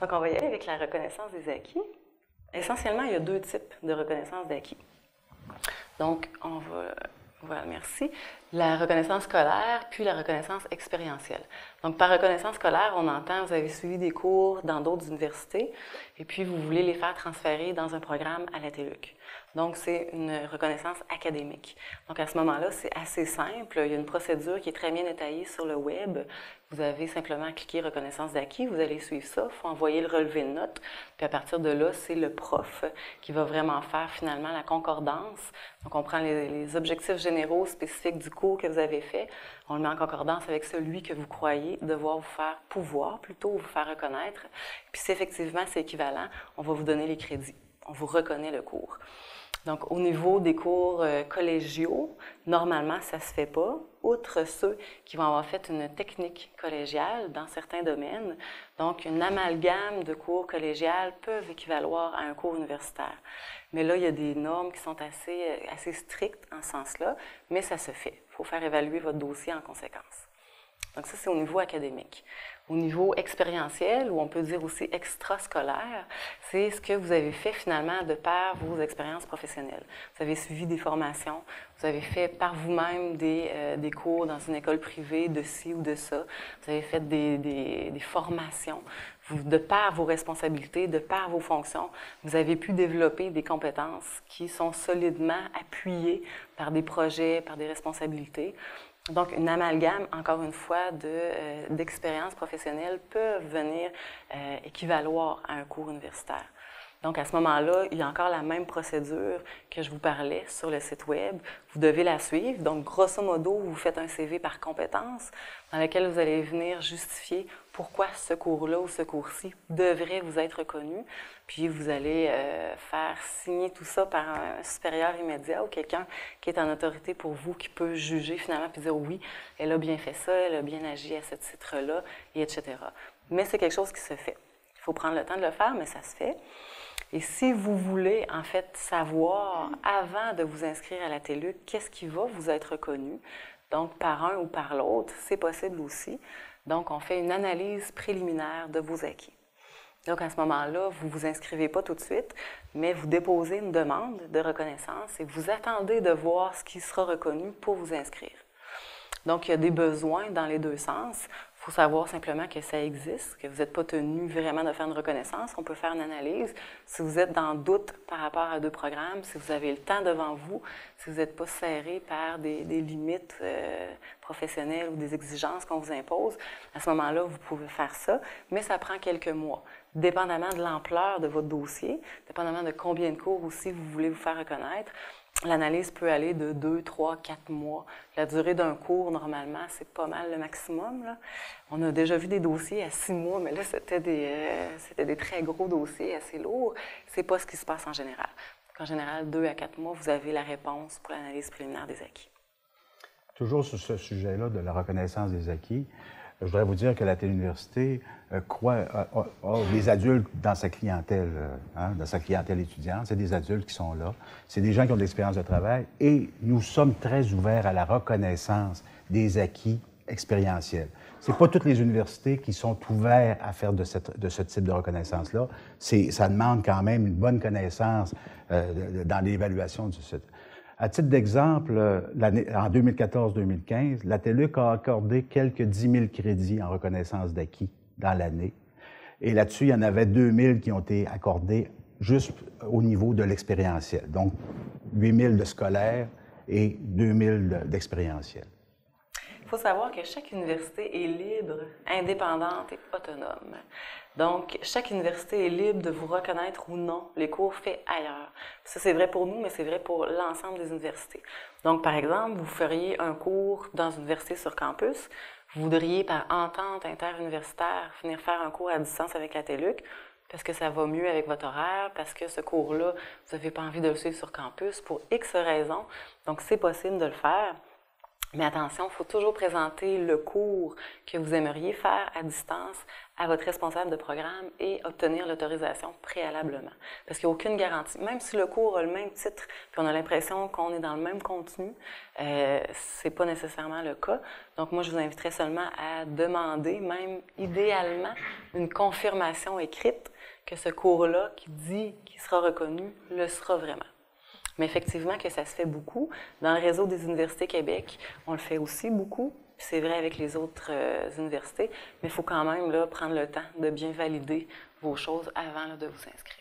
Donc, on va y aller avec la reconnaissance des acquis. Essentiellement, il y a deux types de reconnaissance d'acquis. Donc, voilà, merci. La reconnaissance scolaire, puis la reconnaissance expérientielle. Donc, par reconnaissance scolaire, on entend, vous avez suivi des cours dans d'autres universités, et puis vous voulez les faire transférer dans un programme à la TELUC. Donc, c'est une reconnaissance académique. Donc, à ce moment-là, c'est assez simple. Il y a une procédure qui est très bien détaillée sur le web. Vous avez simplement à cliquer reconnaissance d'acquis, vous allez suivre ça, il faut envoyer le relevé de notes, puis à partir de là, c'est le prof qui va vraiment faire finalement la concordance. Donc, on prend les objectifs généraux spécifiques du cours que vous avez fait, on le met en concordance avec celui que vous croyez devoir vous faire vous faire reconnaître. Puis si effectivement c'est équivalent, on va vous donner les crédits. On vous reconnaît le cours. Donc, au niveau des cours collégiaux, normalement, ça ne se fait pas, outre ceux qui vont avoir fait une technique collégiale dans certains domaines. Donc, une amalgame de cours collégiales peuvent équivaloir à un cours universitaire. Mais là, il y a des normes qui sont assez strictes en ce sens-là, mais ça se fait. Il faut faire évaluer votre dossier en conséquence. Donc, ça, c'est au niveau académique. Au niveau expérientiel, ou on peut dire aussi extrascolaire, c'est ce que vous avez fait finalement de par vos expériences professionnelles. Vous avez suivi des formations, vous avez fait par vous-même des cours dans une école privée de ci ou de ça, vous avez fait des formations. De par vos responsabilités, de par vos fonctions, vous avez pu développer des compétences qui sont solidement appuyées par des projets, par des responsabilités. Donc, une amalgame, encore une fois, d'expériences professionnelles peuvent venir équivaloir à un cours universitaire. Donc, à ce moment-là, il y a encore la même procédure que je vous parlais sur le site web. Vous devez la suivre. Donc, grosso modo, vous faites un CV par compétence dans lequel vous allez venir justifier pourquoi ce cours-là ou ce cours-ci devrait vous être reconnu. Puis, vous allez faire signer tout ça par un supérieur immédiat ou quelqu'un qui est en autorité pour vous, qui peut juger finalement puis dire oui, elle a bien fait ça, elle a bien agi à ce titre-là, et etc. Mais c'est quelque chose qui se fait. Il faut prendre le temps de le faire, mais ça se fait. Et si vous voulez, en fait, savoir, avant de vous inscrire à la TELUC, qu'est-ce qui va vous être reconnu, donc par un ou par l'autre, c'est possible aussi. Donc, on fait une analyse préliminaire de vos acquis. Donc, à ce moment-là, vous ne vous inscrivez pas tout de suite, mais vous déposez une demande de reconnaissance et vous attendez de voir ce qui sera reconnu pour vous inscrire. Donc, il y a des besoins dans les deux sens. Il faut savoir simplement que ça existe, que vous n'êtes pas tenu vraiment de faire une reconnaissance. On peut faire une analyse. Si vous êtes dans le doute par rapport à deux programmes, si vous avez le temps devant vous, si vous n'êtes pas serré par des limites professionnelles ou des exigences qu'on vous impose, à ce moment-là, vous pouvez faire ça, mais ça prend quelques mois. Dépendamment de l'ampleur de votre dossier, dépendamment de combien de cours aussi vous voulez vous faire reconnaître, l'analyse peut aller de 2, 3, 4 mois. La durée d'un cours, normalement, c'est pas mal le maximum, là. On a déjà vu des dossiers à 6 mois, mais là, c'était des très gros dossiers, assez lourds. C'est pas ce qui se passe en général. En général, 2 à 4 mois, vous avez la réponse pour l'analyse préliminaire des acquis. Toujours sur ce sujet-là de la reconnaissance des acquis, je voudrais vous dire que la Téléuniversité a des adultes dans sa clientèle, dans sa clientèle étudiante. C'est des adultes qui sont là. C'est des gens qui ont de l'expérience de travail et nous sommes très ouverts à la reconnaissance des acquis expérientiels. Ce n'est pas toutes les universités qui sont ouvertes à faire de ce type de reconnaissance-là. Ça demande quand même une bonne connaissance dans l'évaluation du site. À titre d'exemple, en 2014-2015, la TELUC a accordé quelques 10 000 crédits en reconnaissance d'acquis dans l'année. Et là-dessus, il y en avait 2 000 qui ont été accordés juste au niveau de l'expérientiel. Donc, 8 000 de scolaire et 2 000 d'expérientiel. Il faut savoir que chaque université est libre, indépendante et autonome. Donc, chaque université est libre de vous reconnaître ou non les cours faits ailleurs. Ça, c'est vrai pour nous, mais c'est vrai pour l'ensemble des universités. Donc, par exemple, vous feriez un cours dans une université sur campus, vous voudriez, par entente interuniversitaire, venir faire un cours à distance avec la TELUC, parce que ça va mieux avec votre horaire, parce que ce cours-là, vous n'avez pas envie de le suivre sur campus, pour X raisons. Donc, c'est possible de le faire. Mais attention, il faut toujours présenter le cours que vous aimeriez faire à distance à votre responsable de programme et obtenir l'autorisation préalablement. Parce qu'il n'y a aucune garantie. Même si le cours a le même titre, puis on a l'impression qu'on est dans le même contenu, c'est pas nécessairement le cas. Donc moi, je vous inviterais seulement à demander, même idéalement, une confirmation écrite que ce cours-là qui dit qu'il sera reconnu, le sera vraiment. Mais effectivement que ça se fait beaucoup. Dans le réseau des universités Québec, on le fait aussi beaucoup. C'est vrai avec les autres universités, mais il faut quand même là, prendre le temps de bien valider vos choses avant là, de vous inscrire.